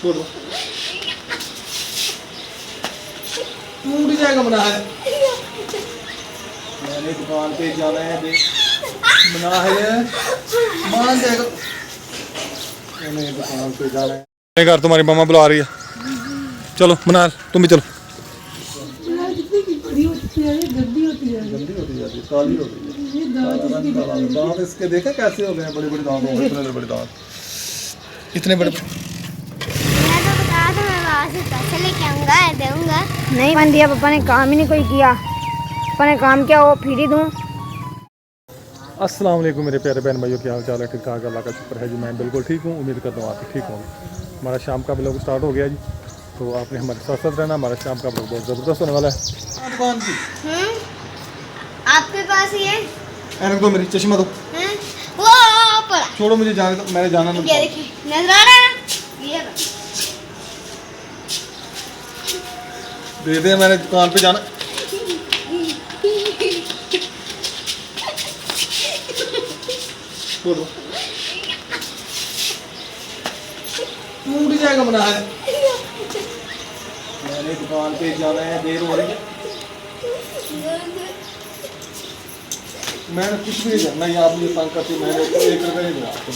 बोलो टूट जाएगा बना है। मैंने दुकान पे जाना है बना है मान जाएगा। मैंने दुकान पे जाना है। घर तुम्हारी मम्मा बुला रही है। चलो बना तुम भी चलो। गंदी होती जाती है काली हो गई है। दांत इसके देखे कैसे हो गए हैं। बड़े बड़े दांत हो गए। इतने बड़े दांत इतने बड़े। मैं तो बता था मैं वहाँ से पैसे लेके आऊँगा दूँगा। नहीं बन दिया पापा ने काम ही नहीं कोई किया। पापा ने काम किया वो फिर ही दूँ। अस्सलाम वालेकुम मेरे प्यारे बहन भाइयों, क्या हाल चाल है? ठीक ठाक अल्लाह का शुक्र है जी। मैं बिल्कुल ठीक हूँ। उम्मीद करता हूँ आप ठीक होंगे। हमारा शाम का ब्लॉग स्टार्ट हो गया जी, तो आपने हमारे साथ साथ रहना। हमारा शाम का ब्लॉग बहुत ज़बरदस्त होने वाला है। दुकान की आपके पास ही है? ऐनक दो मेरी, चश्मा दो। वो पड़ा। छोड़ो मुझे जाने दो, मैंने जाना नहीं। ये देखिए नजर आ रहा है ना? ये दे दे, मैंने दुकान पे जाना। बोलो टूट जाएगा बना है। मैंने दुकान पे जाना है, देर हो रही है। मैंने कुछ भी नहीं करना, ये आप मुझे तंग करते। मैंने 1 रुपये नहीं दिया आपको।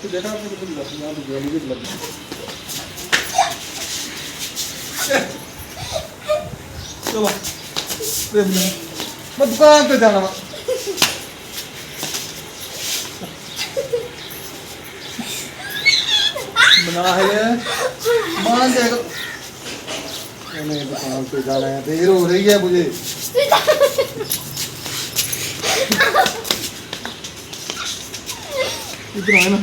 देखा आपने कितनी लगी। चलो मैं दुकान पे जाना। बना है मान जाएगा। मैंने दुकान पे जाना है, देर हो रही है मुझे। इधर आए ना।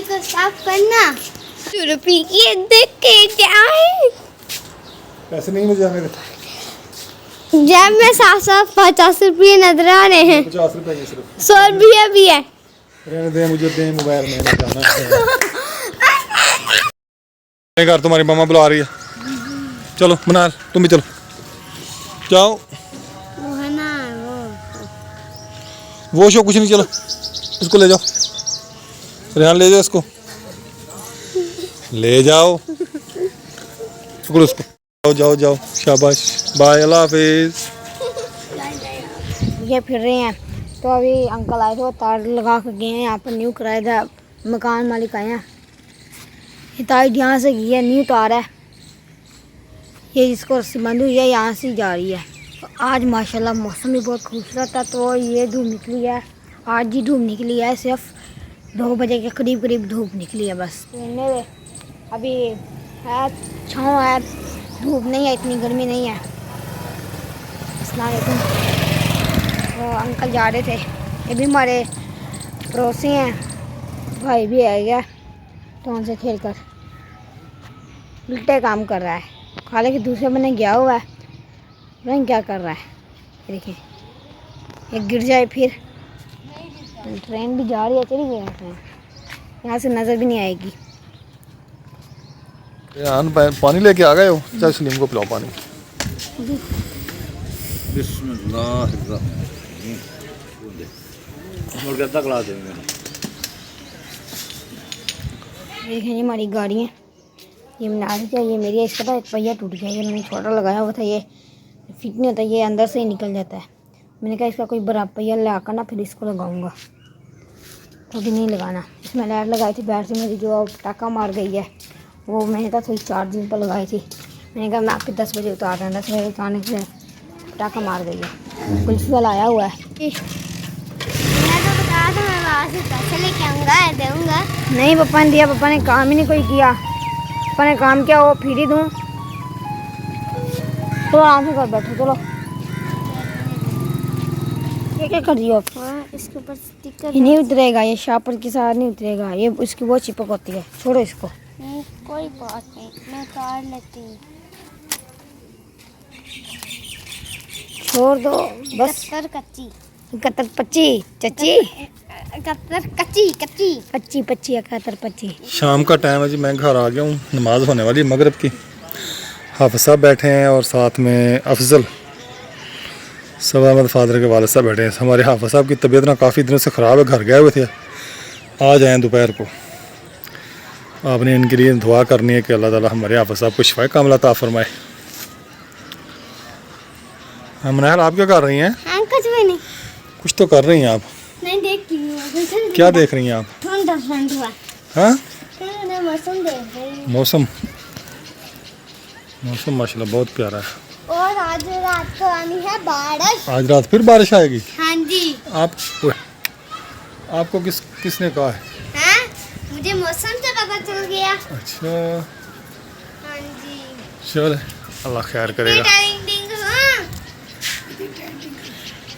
को साफ करना। रुपये की देख के क्या है? पैसे नहीं मुझे जाने दे। जब में 50 रुपये नजर आ रहे हैं। 50 रुपए की सिर्फ। 100 रुपये भी है। रहने दे मुझे, दे मोबाइल में जाना है। घर तुम्हारी मम्मा बुला रही है। चलो बना तुम भी चलो जाओ। वो है ना वो शो कुछ नहीं, चलो इसको ले जाओ। रेहान ले जाओ इसको, ले जाओ पकड़ो उसको। जाओ जाओ जाओ, शाबाश, बाय, अल्लाह हाफिज। ये फिर रहे हैं तो अभी अंकल आए थे, वो तार लगा कर गए हैं। यहाँ पर न्यू किराएदार मकान मालिक आए हैं। ये तार यहाँ से गई है, न्यू तार है ये, जिसको रस्सी बंद हुई है यहाँ से जा रही है। तो आज माशाल्लाह मौसम भी बहुत खूबसूरत है। तो ये धूप निकली है, आज ही धूप निकली है। सिर्फ 2 बजे के करीब करीब धूप निकली है बस। अभी है छाँव है, धूप नहीं है, इतनी गर्मी नहीं है। अस्सलाम वालेकुम। वो अंकल जा रहे थे, ये भी हमारे पड़ोसी हैं, भाई भी आ गया तो उनसे खेल कर उल्टे काम कर रहा है। हालांकि दूसरे बने गया हुआ है, रंग क्या कर रहा है देखिए। एक गिर जाए फिर। ट्रेन भी जा रही है, चली गई ट्रेन, यहाँ से नज़र भी नहीं आएगी। पानी लेके आ गए हो? चाहे सलीम को पिलाओ पानी। देखें ये हमारी गाड़ी है, ये बना दी चाहिए मेरी। इसका था एक पहिया टूट गया, ये मैंने छोटा लगाया हुआ था, ये फिट नहीं होता, ये अंदर से ही निकल जाता है। मैंने कहा इसका कोई बड़ा पहिया ला कर ना फिर इसको लगाऊंगा, तो भी नहीं लगाना। इसमें लाइट लगाई थी, बैटरी मेरी जो पटाखा मार गई है, वो मैंने कहा थोड़ी चार्जिंग पर लगाई थी। मैंने कहा मैं आपके 10 बजे उतार रहा हूँ, 10 बजे उतारने से पटाखा मार गई है। पुलिस वाला आया हुआ है। मैं तो बता था मैं वहाँ से पैसे लेके आऊँगा दूँगा। नहीं पापा ने दिया, पापा ने काम ही नहीं कोई किया। पापा ने काम किया वो फिर ही दूँ। तो आराम से कर बैठो। चलो क्या कर रही हो आप? इसके ऊपर स्टिकर ये नहीं उतरेगा, ये शापर के साथ नहीं उतरेगा, ये उसकी वो चिपक होती है। छोड़ो इसको। नहीं कोई बात नहीं, मैं उतार लेती हूँ। छोड़ दो बस। कत्तर कच्ची 71 25 चची कत्तर कच्ची कच्ची 25 25 71 25। शाम का टाइम है जी, मैं घर आ गया हूँ, नमाज़ होने वाली है मगरिब की। हाफिज़ साहब बैठे हैं और साथ में अफजल सब अहमद फादर के वालिद साहब बैठे हैं। हमारे हाफिज़ साहब की तबीयत ना काफ़ी दिनों से ख़राब है, घर गए हुए थे, आ जाएँ दोपहर को। आपने इनके लिए दुआ करनी है कि अल्लाह ताला हमारे हाफिज़ साहब को शिफा कामिला अता फरमाए। मनाहल आप क्या कर रही हैं? हाँ कुछ भी नहीं। कुछ तो कर रही हैं आप। नहीं देख की हूँ। क्या देख रही हैं आप? ठंडा ठंडा हाँ, ठंडा मौसम देख रही हूँ। मौसम माशाल्लाह बहुत प्यारा है। और आज रात को आनी है बारिश। आज रात फिर बारिश आएगी? हाँ जी। आपको किसने कहा है? हाँ मुझे मौसम से पता चल गया। अच्छा हाँ जी। चल अल्लाह खैर करेगा। डिंग डिंग, हाँ।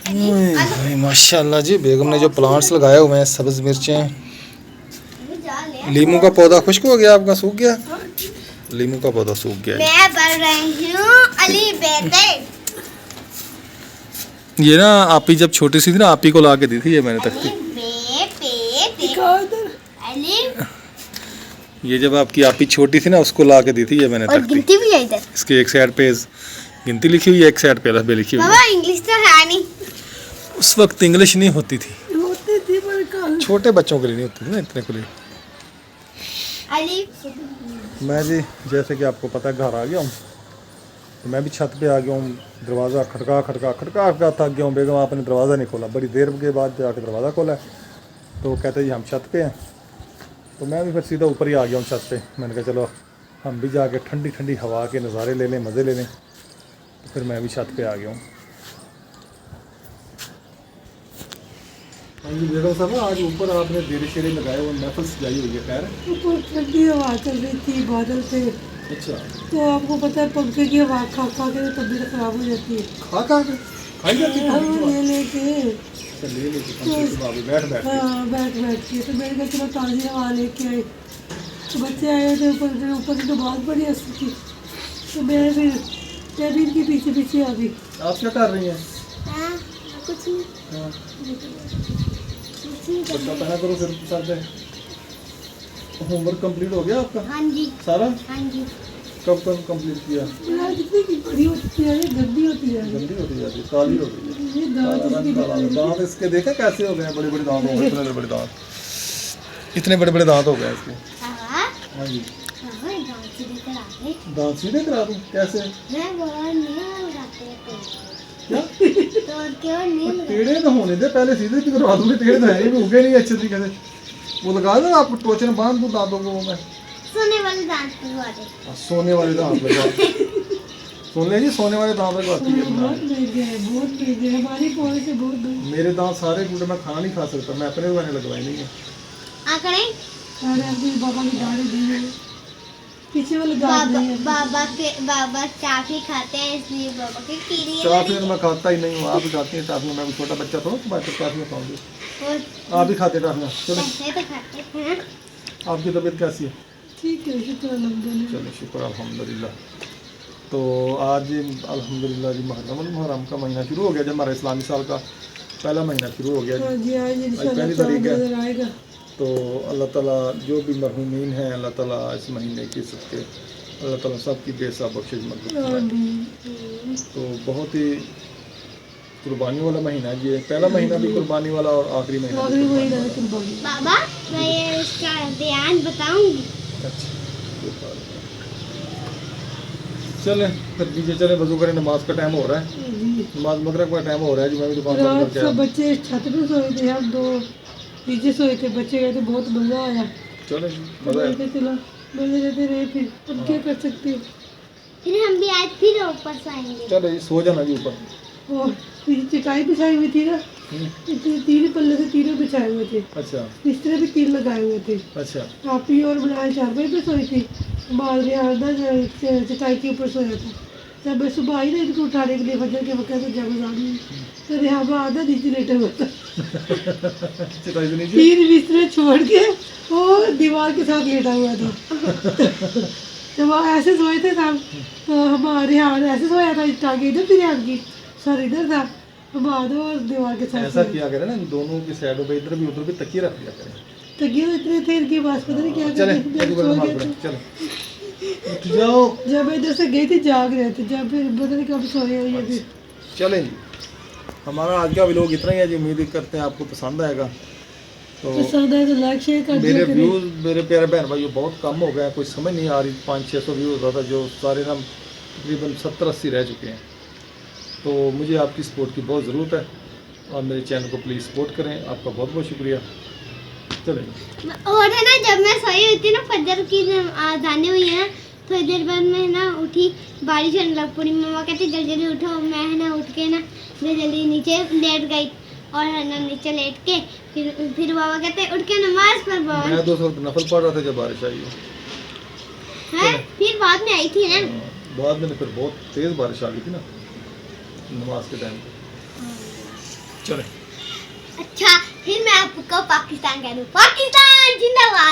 भाई माशाल्लाह जी, बेगम ने जो प्लांट्स लगाए हुए हैं, सब्ज़ मिर्चें, लीमू का पौधा खुश्क हो गया आपका, सूख गया? लीमू का पौधा सूख गया। मैं पढ़ रही हूँ अली बेटे। ये ना आपी जब छोटी सी थी ना, आपी को ला के दी थी ये मैंने तख्ती। अली ये जब आपकी आपी छोटी थी ना, उसको ला के दी थी ये मैंने और तख्ती। गिनती भी है इधर। इसके एक साइड पे गिनती लिखी हुई है, एक साइड पे अलफ बे लिखी हुई है। बाबा इंग्लिश तो है नहीं। उस वक्त इंग्लिश नहीं होती थी, छोटे बच्चों के लिए नहीं होती थी ना, इतने के लिए। अली मैं जी जैसे कि आपको पता है घर आ गया हूँ, तो मैं भी छत पे आ गया हूँ। दरवाज़ा खटका थक गया हूँ। बेगम आपने दरवाज़ा नहीं खोला, बड़ी देर के बाद जाके दरवाज़ा खोला है, तो वो कहते जी हम छत पे हैं। तो मैं भी फिर सीधा ऊपर ही आ गया हूँ छत पे। मैंने कहा चलो हम भी जाके ठंडी ठंडी हवा के नज़ारे ले लें, मज़े ले लें। तो फिर मैं भी छत पे आ गया हूँ। हाँ जी बेगम साहब, आज ऊपर आपने देरे शेरे लगाए हुए, महफिल सजाई हुई है, खैर? ऊपर ठंडी हवा चल रही थी, बादल थे। अच्छा, तो आपको पता है पंखे की हवा खा खा के तबीयत खराब हो जाती है। खाई जाती है? हम ले लेके अच्छा, ले लेके पंखे के बाबू बैठ के। हाँ बैठ के तो मैंने कहा चलो ताज़ी हवा लेके आए। तो बच्चे आए थे ऊपर की तो बहुत बड़ी हंसी थी, तो मैं फिर कैबिन के पीछे पीछे आ गई। आप क्या कर रही हैं? हाँ कुछ नहीं। हाँ, कुछ नहीं कर बच्चा पहना करो फिर साथ में। होमवर्क कंप्लीट हो गया आपका हाँ जी सारा? हाँ जी। कब कंप्लीट किया? यार जितनी की बड़ी होती है ये गंदी होती है। जल्दी होती जाती है, काली हो गई है। ये दांत काला इसके रंग काला है। दांत इसके देखे कैसे हो गए हैं, बड़े बड़े दांत हो गए, इतने बड़े दांत, इतने बड़े बड़े दांत हो गए इसके। हाँ हाँ जी, हाँ दांत सीधे करा दे। दांत सीधे करा दूँ? कैसे? मैं बाहर नहीं लगाते थे क्या? तो क्यों नहीं लगाते? टेढ़े तो होने दे, पहले सीधे भी करवा दूँगी। टेढ़े तो है ही, उगे नहीं अच्छे तरीके से। वो लगा दो आप, टोचन बांध दो दांतों को। मैं सोने वाले दांत लगवा दे। सोने वाले दांत लगवा, सुन ले जी, सोने वाले दांत लगवाती है। बहुत महंगे हैं, बहुत महंगे हैं। हमारी पौधे से बहुत महंगे। मेरे दांत सारे टूटे, मैं खाना नहीं खा सकता, मैं अपने भी मैंने लगवाए नहीं है। आंकड़े सारे अपने बाबा की दाढ़ी दी है, पीछे वाले दांत नहीं है। बाबा चाफी खाते हैं इसलिए बाबा की कीड़ी है। टाफियाँ तो मैं खाता ही नहीं हूँ, आप ही खाती हैं टाफियाँ। मैं भी छोटा बच्चा तो टाफियाँ खाऊंगी, और आप ही खाते टाफियाँ। चलो, ऐसे तो खाते हैं। आपकी तबीयत कैसी है? ठीक है, शुक्र अल्हम्दुलिल्लाह। चलो शुक्र अल्हम्दुलिल्लाह। तो आज अल्हम्दुलिल्लाह जी मुहर्रम का महीना शुरू हो गया, जब हमारा इस्लामी साल का पहला महीना शुरू हो गया। हाँ जी, आज इंशाल्लाह पहली तारीख है। नजर आएगा। तो अल्लाह ताला जो भी मरहूमीन हैं, अल्लाह ताला इस महीने की सबके अल्लाह ताला सबकी बेसा बख्शिश मदद फरमाए। आमीन। तो बहुत ही कुर्बानी वाला महीना है ये, पहला महीना भी कुर्बानी वाला और आखिरी महीना भी आखिरी वही कुर्बानी रहा कुर्बानी। बाबा मैं ये इसका ध्यान बताऊंगी। वाला। अच्छा, कोई बात नहीं। चलें फिर नीचे चले, वजू करें, नमाज का टाइम हो रहा है, नमाज मगरिब का टाइम हो रहा है जी। मैं भी दुकान बंद रात करके सब आया। बच्चे छत पे सोए थे, हम दो नीचे सोए थे। बच्चे गए थे, बहुत मजा आया। चलो जी, मजा मैं है। कहा चलो मजे लेते रहे, फिर अब क्या कर सकते हैं। फिर हम भी आज फिर ऊपर सोएंगे। चलो जी, सो जाना जी ऊपर। और पीछे चटाई बिछाई हुई थी ना, हम्म, इतने 3 पल्ले से तीनों बिछाए हुए थे, अच्छा बिस्तर भी 3 लगाए हुए थे। अच्छा। आप ही और बनाए 4 बजे पे सोई थी। बाल रिहाना चटाई के ऊपर सोया था। जब मैं सुबह आई ना इनको उठाने के लिए फजर के वक्त, तो जब आनी तो रिहाना आधा नीचे लेटा हुआ था। चटाई से नीचे 3 बिस्तर छोड़ के वो दीवार के साथ लेटा हुआ था। जब वो ऐसे सोए थे सब, तो हमारे हाथ ऐसे सोया था, टांगे इधर थी हाथ की, सर इधर था, बाद और दीवार के साथ ऐसा किया करें ना, दोनों की साइडों पे इधर भी उधर भी तकिए रख दिया करें। तकिए इतने थे इनके पास, पता नहीं क्या चले करते थे, एक बार सो नमाज गए पढ़ें, थे। चलो उठ जाओ। जब मैं इधर से गई थी जाग रहे थे, जब फिर पता नहीं कब सोए हुए थे। चलें जी, हमारा आज का व्लॉग इतना ही है जी। उम्मीद करते हैं आपको पसंद आएगा। तो पसंद है तो लाइक शेयर कर मेरे दिया करें। व्यूज़ मेरे प्यारे बहन भाइयों बहुत कम हो गए हैं, कोई समझ नहीं आ रही। 500-600 व्यूज़ होता था, जो सारे ना तकरीबन 70-80 रह चुके हैं। तो मुझे आपकी सपोर्ट की बहुत ज़रूरत है, और मेरे चैनल को प्लीज़ सपोर्ट करें। आपका बहुत बहुत शुक्रिया। चलें और है ना, जब मैं सोई हुई थी ना, फजर की आजानें हुई हैं, थोड़ी देर बाद मैं ना उठी, बारिश होने लग पड़ी। मम्मा कहती जल्दी जल्दी उठो। मैं है ना उठ के ना जल्दी जल्दी नीचे लेट गई, और है ना नीचे लेट के फिर बाबा कहते उठ के नमाज पढ़ बाबा। मैं 200 नफल पढ़ रहा था जब बारिश आई है। है फिर बाद में आई थी ना। बाद में फिर बहुत तेज़ बारिश आ गई थी ना नमाज के टाइम पे। चलें अच्छा, फिर मैं आपको पाकिस्तान कह दूँ, पाकिस्तान जिंदाबाद।